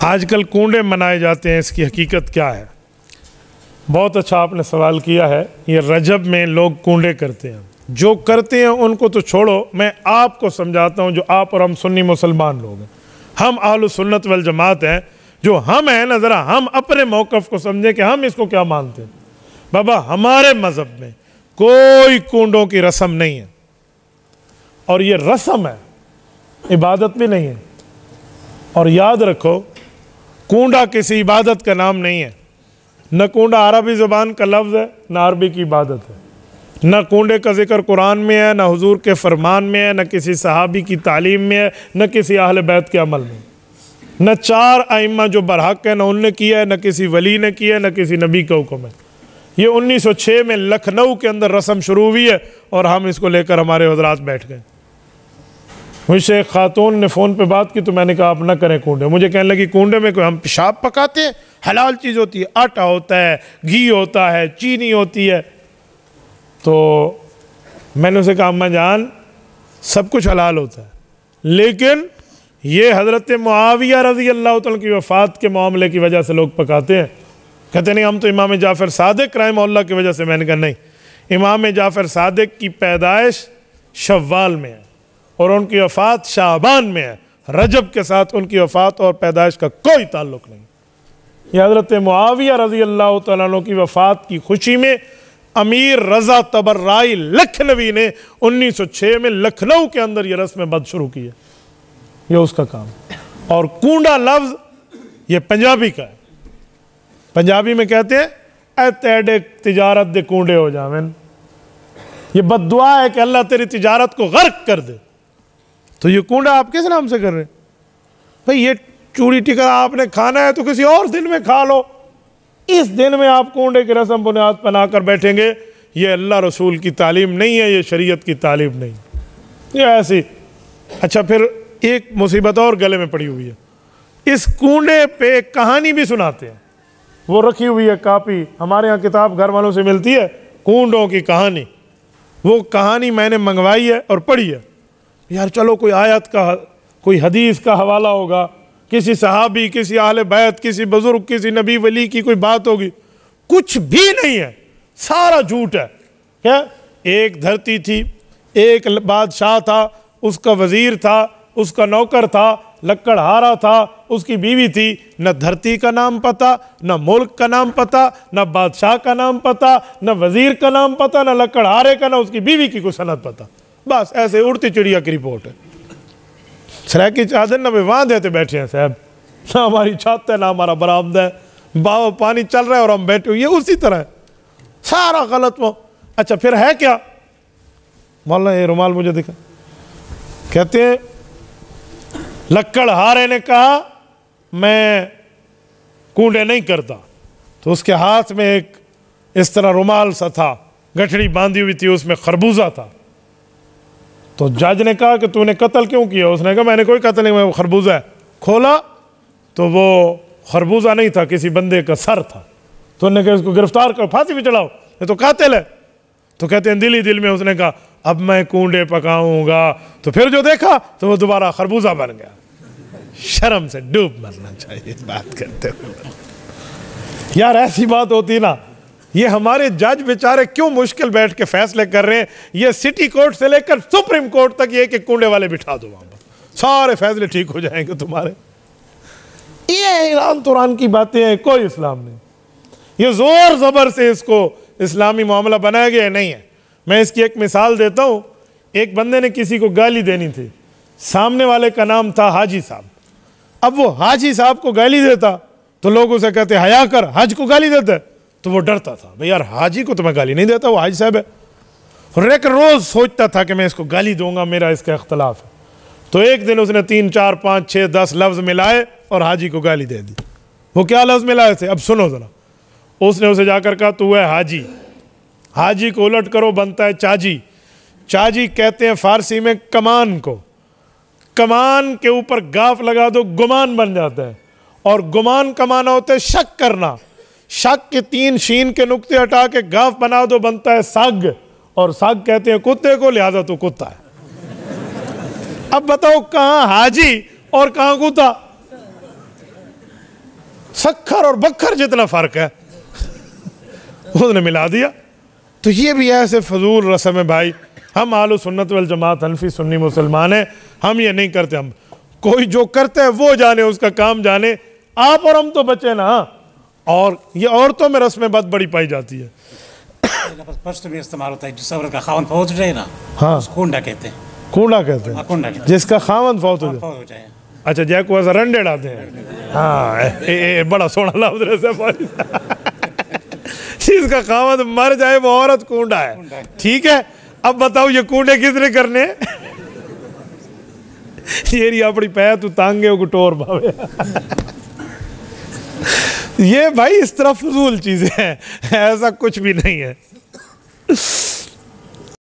आजकल कूंडे मनाए जाते हैं, इसकी हकीकत क्या है? बहुत अच्छा आपने सवाल किया है। ये रजब में लोग कूंडे करते हैं, जो करते हैं उनको तो छोड़ो, मैं आपको समझाता हूँ। जो आप और हम सुन्नी मुसलमान लोग हैं, हम अहलुस सुन्नत वल जमात हैं, जो हम हैं ना, ज़रा हम अपने मौक़िफ़ को समझें कि हम इसको क्या मानते हैं। बाबा, हमारे मज़हब में कोई कूंडों की रस्म नहीं है, और ये रस्म है, इबादत भी नहीं है। और याद रखो, कूंडा किसी इबादत का नाम नहीं है। न कूंडा अरबी ज़बान का लफ्ज़ है, न अरबी की इबादत है। न कूंडे का जिक्र कुरान में है, न हुजूर के फरमान में है, न किसी सहाबी की तालीम में है, न किसी अहले बैत के अमल में। न चार आइम्मा जो बरहक है, न उनने किया है, न किसी वली ने किया है, न किसी नबी का हुक्म है। ये 1906 में लखनऊ के अंदर रस्म शुरू हुई है, और हम इसको लेकर हमारे हज़रात बैठ गए। मुझसे एक खातून ने फ़ोन पे बात की, तो मैंने कहा आप ना करें कूंडे। मुझे कहने लगी कूंडे में कोई हम पेशाब पकाते हैं? हलाल चीज़ होती है, आटा होता है, घी होता है, चीनी होती है। तो मैंने उसे कहा अम्मा जान, सब कुछ हलाल होता है, लेकिन ये हज़रत मुआविया रज़ी अल्लाह तआला की वफ़ात के मामले की वजह से लोग पकाते हैं। कहते नहीं, हम तो इमाम जाफ़र सादिक रहमहुल्लाह की वजह से। मैंने कहा नहीं, इमाम जाफ़र सादिक की पैदाइश शव्वाल में है और उनकी वफ़ात शाबान में है। रजब के साथ उनकी वफ़ात और पैदाइश का कोई ताल्लुक़ नहीं। यह हज़रत मुआविया रज़ी अल्लाह तआला अन्हु की वफ़ात की खुशी में अमीर रज़ा तबर्राई लखनवी ने 1906 में लखनऊ के अंदर यह रस्म बद शुरू की है। यह उसका काम। और कूंडा लफ्ज़ ये पंजाबी का है। पंजाबी में कहते हैं ए तेरे तिजारत दे कूंडे हो जावेन। ये बद्दुआ है कि अल्लाह तेरी तिजारत को गर्क कर दे। तो ये कूंडा आप किस नाम से कर रहे हैं? भाई, ये चूड़ी टिका आपने खाना है तो किसी और दिन में खा लो। इस दिन में आप कूंडे की रस्म बुनियाद बनाकर बैठेंगे, ये अल्लाह रसूल की तालीम नहीं है, ये शरीयत की तालीम नहीं, ये ऐसी। अच्छा, फिर एक मुसीबत और गले में पड़ी हुई है। इस कूंडे पे कहानी भी सुनाते हैं। वो रखी हुई है कापी, हमारे यहाँ किताब घर वालों से मिलती है, कूंडों की कहानी। वो कहानी मैंने मंगवाई है और पढ़ी है। यार चलो, कोई आयत का, कोई हदीस का हवाला होगा, किसी सहाबी, किसी अहले बैत, किसी बुजुर्ग, किसी नबी वली की कोई बात होगी। कुछ भी नहीं है, सारा झूठ है। क्या? एक धरती थी, एक बादशाह था, उसका वजीर था, उसका नौकर था, लकड़हारा था, उसकी बीवी थी। न धरती का नाम पता, न मुल्क का नाम पता, न बादशाह का नाम पता, न वजीर का नाम पता, न लकड़हारे का, न उसकी बीवी की कोई सनद पता। बस ऐसे उड़ती चिड़िया की रिपोर्ट है। सराय की चादर न वे वहाँ देते बैठे हैं साहब, ना हमारी छत है, ना हमारा बरामदा है, बाव पानी चल रहा है और हम बैठे हुए। ये उसी तरह है, सारा गलत। वो अच्छा, फिर है क्या? मौलाना ये रुमाल मुझे दिखा। कहते हैं लक्कड़हारे ने कहा मैं कूंडे नहीं करता, तो उसके हाथ में एक इस तरह रुमाल सा था, गठड़ी बांधी हुई थी, उसमें खरबूजा था। तो जज ने कहा कि तूने कत्ल क्यों किया? उसने कहा मैंने कोई कत्ल नहीं, वो खरबूजा है। खोला तो वो खरबूजा नहीं था, किसी बंदे का सर था। तो उन्होंने कहा इसको गिरफ्तार करो, फांसी पे चढ़ाओ, ये तो कातिल है। तो कहते हैं दिल ही दिल में उसने कहा अब मैं कूंडे पकाऊंगा। तो फिर जो देखा तो वो दोबारा खरबूजा बन गया। शर्म से डूब मरना चाहिए बात करते हुए। यार ऐसी बात होती ना, ये हमारे जज बेचारे क्यों मुश्किल बैठ के फैसले कर रहे हैं। ये सिटी कोर्ट से लेकर सुप्रीम कोर्ट तक ये कि कूंडे वाले बिठा दो, वहां पर सारे फैसले ठीक हो जाएंगे तुम्हारे। ये ईरान तुरान की बातें हैं, कोई इस्लाम नहीं। ये जोर जबर से इसको इस्लामी मामला बनाया गया नहीं है। मैं इसकी एक मिसाल देता हूं। एक बंदे ने किसी को गाली देनी थी, सामने वाले का नाम था हाजी साहब। अब वो हाजी साहब को गाली देता तो लोग उसे कहते हया कर, हज को गाली देता है। तो वो डरता था, भाई यार हाजी को तो मैं गाली नहीं देता, वो हाजी साहब है। और रोज सोचता था कि मैं इसको गाली दूंगा, मेरा इसका इख्तलाफ है। तो एक दिन उसने 3, 4, 5, 6, 10 लफ्ज मिलाए और हाजी को गाली दे दी। वो क्या लफ्ज मिलाए थे अब सुनो जरा। उसने उसे जाकर कहा तू है हाजी, हाजी को उलट करो बनता है चाजी। चाजी कहते हैं फारसी में कमान को, कमान के ऊपर गाफ लगा दो गुमान बन जाता है, और गुमान का माना होता है शक करना। शक के 3 शीन के नुक्ते हटा के गाफ बना दो बनता है सग, और सग कहते हैं कुत्ते को, लिहाजा तो कुत्ता है। अब बताओ कहां हाजी और कहां कुत्ता? शक्कर और बक्कर जितना फ़र्क है उसने मिला दिया। तो ये भी ऐसे फजूल रस्म है भाई। हम आलू सुन्नत वल जमात हनफी सुन्नी मुसलमान हैं, हम ये नहीं करते। हम कोई जो करता है वो जाने, उसका काम जाने, आप और हम तो बचे ना। और ये औरतों में रस्में बहुत बड़ी पाई जाती है। पश्तो में इस्तेमाल होता है, जिस औरत का खावन फौत हो जाए ना, हाँ, उसको कुंडा कहते हैं। कूड़ा कहते हैं, कुंडा कहते हैं, जिसका खावन फौत हो जाए। फौत हो जाए। अच्छा, जैको ऐसा रंडे डालते हैं। हाँ, ए बड़ा सोना लफ्ज़ है। जिसका खावन मर जाए वो औरत कूंडा है। ठीक है, अब बताओ ये कूंडे किसने करने? ये अपनी पैर तू तांगे गुटोर भावे। ये भाई इस तरह फजूल चीजें हैं, ऐसा कुछ भी नहीं है।